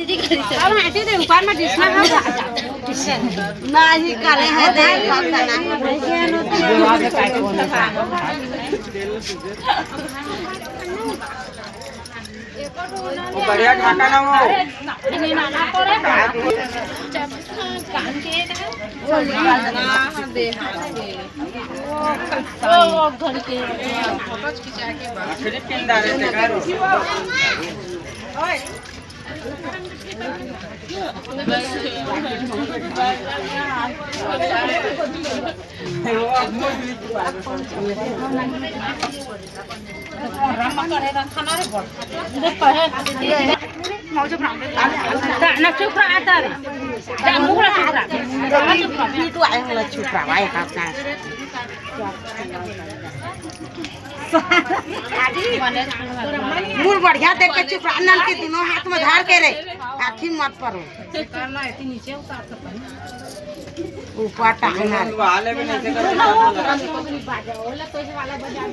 अब हाथी दे ऊपर में डिस्ना हम ना ही करे है दे बढ़िया ढाका ना हो इन्हें ना करे कान के ना दे ओ घर के फोटो खिंचा के फिर पिंडा रहते करो ओए रामा करे खाना रे बोल दे पहे मौज प्रांत ना चुकरा आता रे जा मुकरा चुकरा itu ayang la chupra vai kapna मूल बढ़िया देख के चुपरा नल के दोनों हाथ में धार के रे आखी मत परो करना है कि नीचे उतार सकता है ऊपर टांगना वाले भी नहीं बाजा ओला पैसे वाला बजा